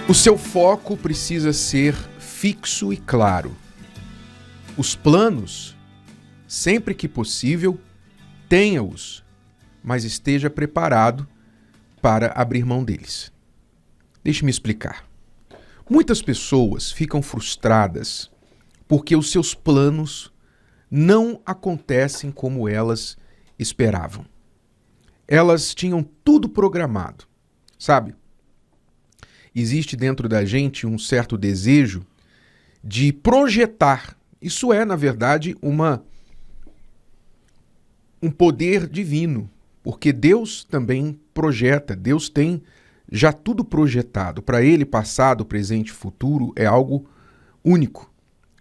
O seu foco precisa ser fixo e claro. Os planos, sempre que possível, tenha-os, mas esteja preparado para abrir mão deles. Deixe-me explicar. Muitas pessoas ficam frustradas porque os seus planos não acontecem como elas esperavam. Elas tinham tudo programado, sabe? Existe dentro da gente um certo desejo de projetar. Isso é, na verdade, um poder divino, porque Deus também projeta, Deus tem já tudo projetado. Para Ele, passado, presente e futuro é algo único.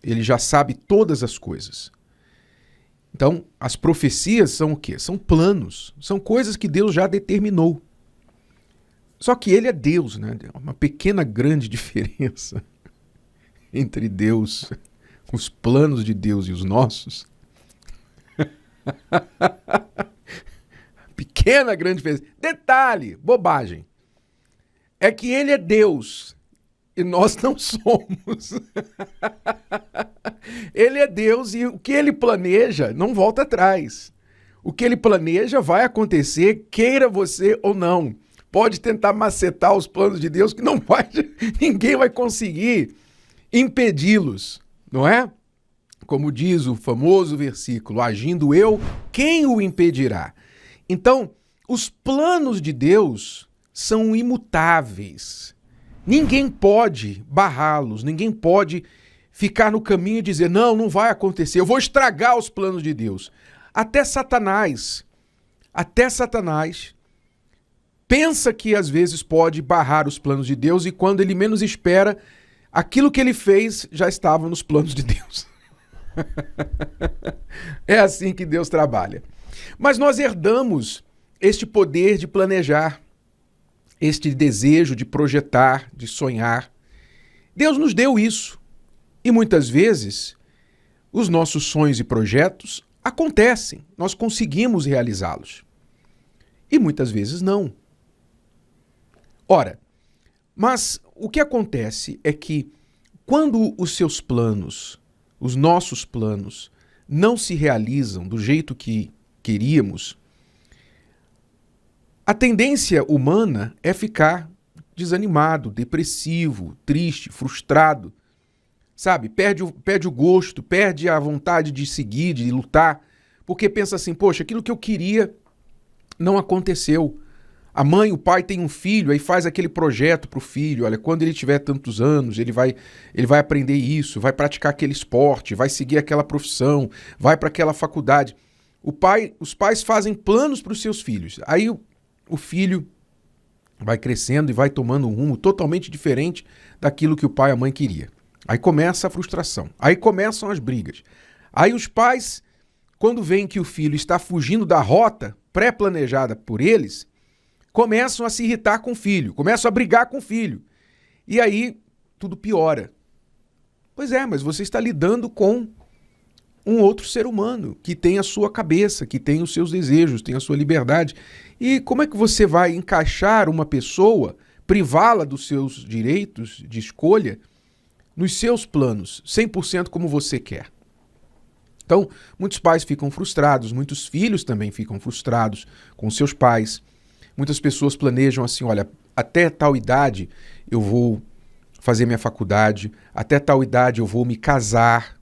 Ele já sabe todas as coisas. Então, as profecias são o quê? São planos, são coisas que Deus já determinou. Só que Ele é Deus, né? Uma pequena, grande diferença entre Deus, os planos de Deus e os nossos. Pequena, grande diferença. Detalhe, bobagem. É que Ele é Deus e nós não somos. Ele é Deus e o que Ele planeja não volta atrás. O que Ele planeja vai acontecer, queira você ou não. Pode tentar macetar os planos de Deus que não vai, ninguém vai conseguir impedi-los, não é? Como diz o famoso versículo, agindo eu, quem o impedirá? Então, os planos de Deus são imutáveis. Ninguém pode barrá-los, ninguém pode ficar no caminho e dizer, não vai acontecer, eu vou estragar os planos de Deus. Até Satanás pensa que às vezes pode barrar os planos de Deus e quando ele menos espera, aquilo que ele fez já estava nos planos de Deus. É assim que Deus trabalha. Mas nós herdamos este poder de planejar, este desejo de projetar, de sonhar. Deus nos deu isso. E muitas vezes, os nossos sonhos e projetos acontecem, nós conseguimos realizá-los. E muitas vezes não. Ora, mas o que acontece é que quando os seus planos, os nossos planos, não se realizam do jeito que queríamos, a tendência humana é ficar desanimado, depressivo, triste, frustrado, sabe? Perde o gosto, perde a vontade de seguir, de lutar, porque pensa assim, poxa, aquilo que eu queria não aconteceu. A mãe, o pai tem um filho, aí faz aquele projeto para o filho, olha, quando ele tiver tantos anos, ele vai aprender isso, vai praticar aquele esporte, vai seguir aquela profissão, vai para aquela faculdade. Os pais fazem planos para os seus filhos. Aí o filho vai crescendo e vai tomando um rumo totalmente diferente daquilo que o pai e a mãe queria. Aí começa a frustração, aí começam as brigas. Aí os pais, quando veem que o filho está fugindo da rota pré-planejada por eles, começam a se irritar com o filho, começam a brigar com o filho. E aí tudo piora. Pois é, mas você está lidando com um outro ser humano que tem a sua cabeça, que tem os seus desejos, tem a sua liberdade. E como é que você vai encaixar uma pessoa, privá-la dos seus direitos de escolha, nos seus planos, 100% como você quer? Então, muitos pais ficam frustrados, muitos filhos também ficam frustrados com seus pais. Muitas pessoas planejam assim, olha, até tal idade eu vou fazer minha faculdade, até tal idade eu vou me casar,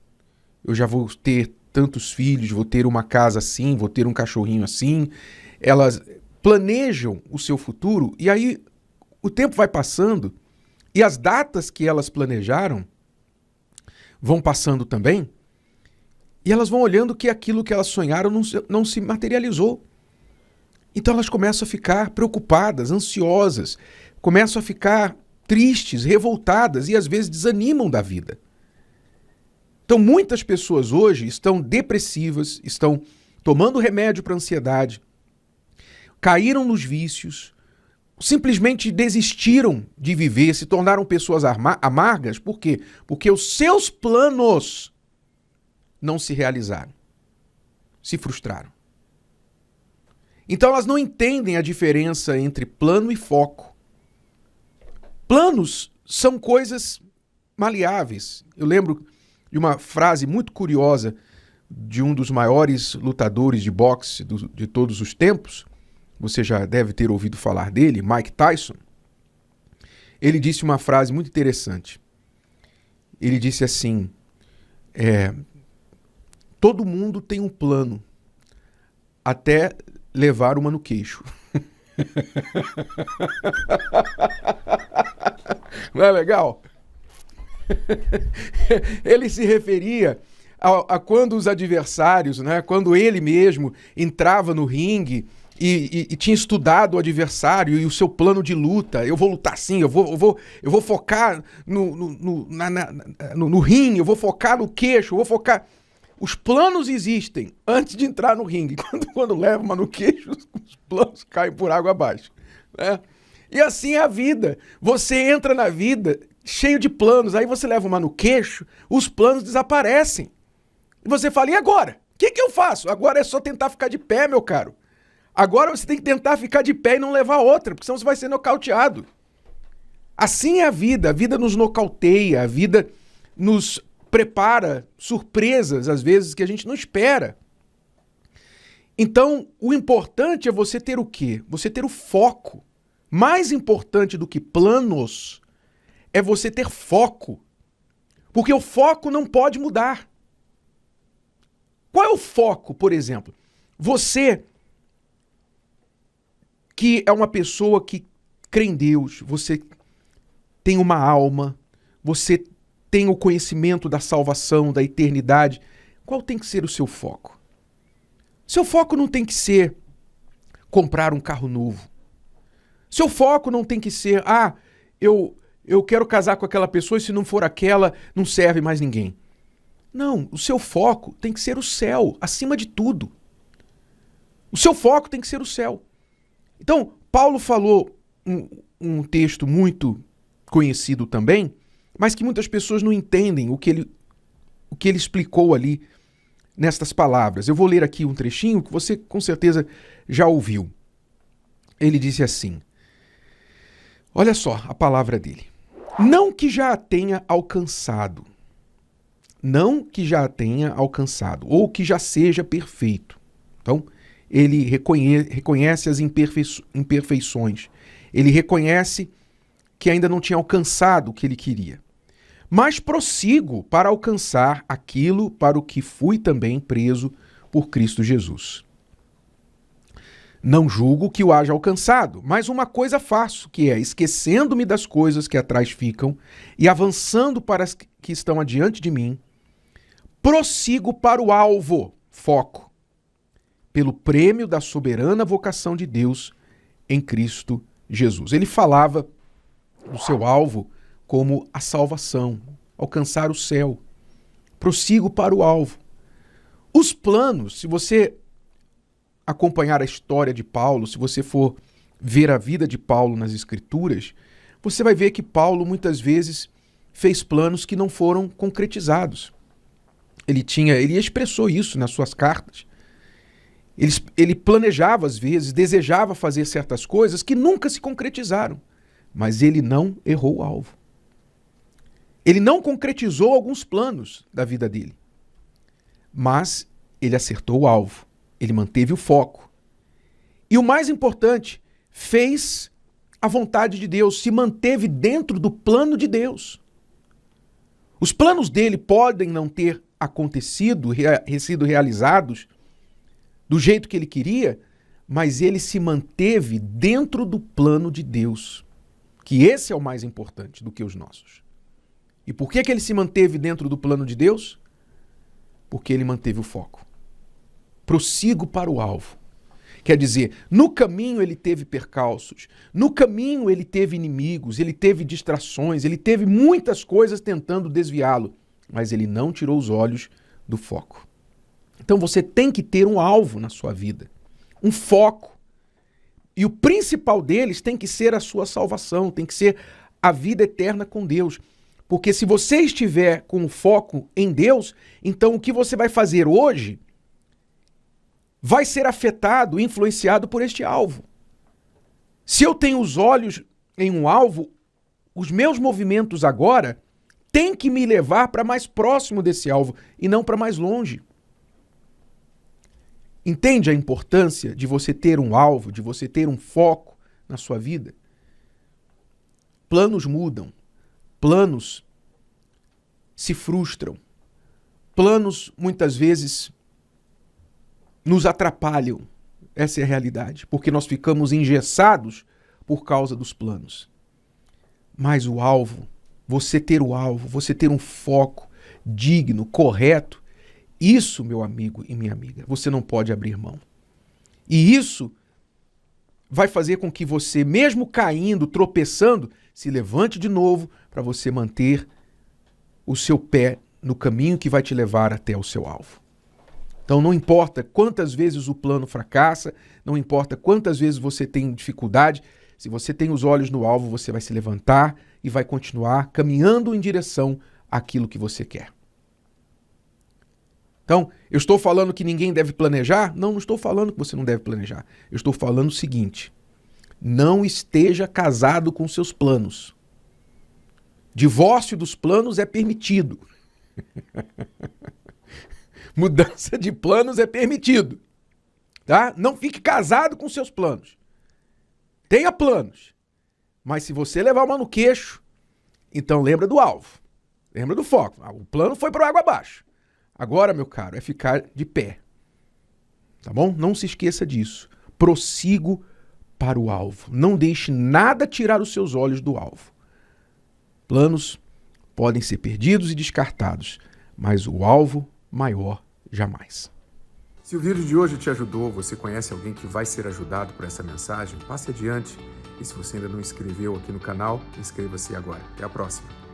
eu já vou ter tantos filhos, vou ter uma casa assim, vou ter um cachorrinho assim. Elas planejam o seu futuro e aí o tempo vai passando e as datas que elas planejaram vão passando também e elas vão olhando que aquilo que elas sonharam não se materializou. Então elas começam a ficar preocupadas, ansiosas, começam a ficar tristes, revoltadas e às vezes desanimam da vida. Então muitas pessoas hoje estão depressivas, estão tomando remédio para ansiedade, caíram nos vícios, simplesmente desistiram de viver, se tornaram pessoas amargas. Por quê? Porque os seus planos não se realizaram, se frustraram. Então elas não entendem a diferença entre plano e foco. Planos são coisas maleáveis. Eu lembro de uma frase muito curiosa de um dos maiores lutadores de boxe de todos os tempos. Você já deve ter ouvido falar dele, Mike Tyson. Ele disse uma frase muito interessante. Ele disse assim, todo mundo tem um plano, até levar uma no queixo. Não é legal? Ele se referia a quando os adversários, né, quando ele mesmo entrava no ringue e tinha estudado o adversário e o seu plano de luta. Eu vou lutar assim, eu vou focar no ringue, eu vou focar no queixo, eu vou focar... Os planos existem antes de entrar no ringue. Quando leva uma no queixo, os planos caem por água abaixo, né? E assim é a vida. Você entra na vida cheio de planos, aí você leva uma no queixo, os planos desaparecem. E você fala, e agora? O que eu faço? Agora é só tentar ficar de pé, meu caro. Agora você tem que tentar ficar de pé e não levar outra, porque senão você vai ser nocauteado. Assim é a vida nos nocauteia, a vida nos prepara surpresas, às vezes, que a gente não espera. Então, o importante é você ter o quê? Você ter o foco. Mais importante do que planos é você ter foco. Porque o foco não pode mudar. Qual é o foco, por exemplo? Você que é uma pessoa que crê em Deus, você tem uma alma, você tem o conhecimento da salvação, da eternidade, qual tem que ser o seu foco? Seu foco não tem que ser comprar um carro novo. Seu foco não tem que ser, eu quero casar com aquela pessoa e se não for aquela, não serve mais ninguém. Não, o seu foco tem que ser o céu, acima de tudo. O seu foco tem que ser o céu. Então, Paulo falou um texto muito conhecido também, mas que muitas pessoas não entendem o que ele explicou ali nestas palavras. Eu vou ler aqui um trechinho que você com certeza já ouviu. Ele disse assim, olha só a palavra dele. Não que já a tenha alcançado, ou que já seja perfeito. Então, ele reconhece as imperfeições. Ele reconhece que ainda não tinha alcançado o que ele queria. Mas prossigo para alcançar aquilo para o que fui também preso por Cristo Jesus. Não julgo que o haja alcançado, mas uma coisa faço, que é, esquecendo-me das coisas que atrás ficam e avançando para as que estão adiante de mim, prossigo para o alvo, foco, pelo prêmio da soberana vocação de Deus em Cristo Jesus. Ele falava do seu alvo como a salvação, alcançar o céu. Prossigo para o alvo. Os planos, se você acompanhar a história de Paulo, se você for ver a vida de Paulo nas Escrituras, você vai ver que Paulo muitas vezes fez planos que não foram concretizados. Ele expressou isso nas suas cartas. Ele planejava às vezes, desejava fazer certas coisas que nunca se concretizaram, mas ele não errou o alvo. Ele não concretizou alguns planos da vida dele, mas ele acertou o alvo, ele manteve o foco. E o mais importante, fez a vontade de Deus, se manteve dentro do plano de Deus. Os planos dele podem não ter acontecido, sido realizados do jeito que ele queria, mas ele se manteve dentro do plano de Deus, que esse é o mais importante do que os nossos. E por que ele se manteve dentro do plano de Deus? Porque ele manteve o foco. Prossigo para o alvo. Quer dizer, no caminho ele teve percalços, no caminho ele teve inimigos, ele teve distrações, ele teve muitas coisas tentando desviá-lo, mas ele não tirou os olhos do foco. Então você tem que ter um alvo na sua vida, um foco. E o principal deles tem que ser a sua salvação, tem que ser a vida eterna com Deus. Porque se você estiver com o foco em Deus, então o que você vai fazer hoje vai ser afetado, influenciado por este alvo. Se eu tenho os olhos em um alvo, os meus movimentos agora têm que me levar para mais próximo desse alvo e não para mais longe. Entende a importância de você ter um alvo, de você ter um foco na sua vida? Planos mudam, planos se frustram, planos muitas vezes nos atrapalham. Essa é a realidade, porque nós ficamos engessados por causa dos planos. Mas o alvo, você ter o alvo, você ter um foco digno, correto, isso, meu amigo e minha amiga, você não pode abrir mão. E isso vai fazer com que você, mesmo caindo, tropeçando, se levante de novo para você manter o seu pé no caminho que vai te levar até o seu alvo. Então não importa quantas vezes o plano fracassa, não importa quantas vezes você tem dificuldade, se você tem os olhos no alvo, você vai se levantar e vai continuar caminhando em direção àquilo que você quer. Então, eu estou falando que ninguém deve planejar? Não estou falando que você não deve planejar. Eu estou falando o seguinte: não esteja casado com seus planos. Divórcio dos planos é permitido. Mudança de planos é permitido. Tá? Não fique casado com seus planos. Tenha planos. Mas se você levar uma no queixo, então lembra do alvo. Lembra do foco. O plano foi para água abaixo. Agora, meu caro, é ficar de pé. Tá bom? Não se esqueça disso. Prossigo para o alvo. Não deixe nada tirar os seus olhos do alvo. Planos podem ser perdidos e descartados, mas o alvo maior jamais. Se o vídeo de hoje te ajudou, você conhece alguém que vai ser ajudado por essa mensagem, passe adiante. E se você ainda não inscreveu aqui no canal, inscreva-se agora. Até a próxima.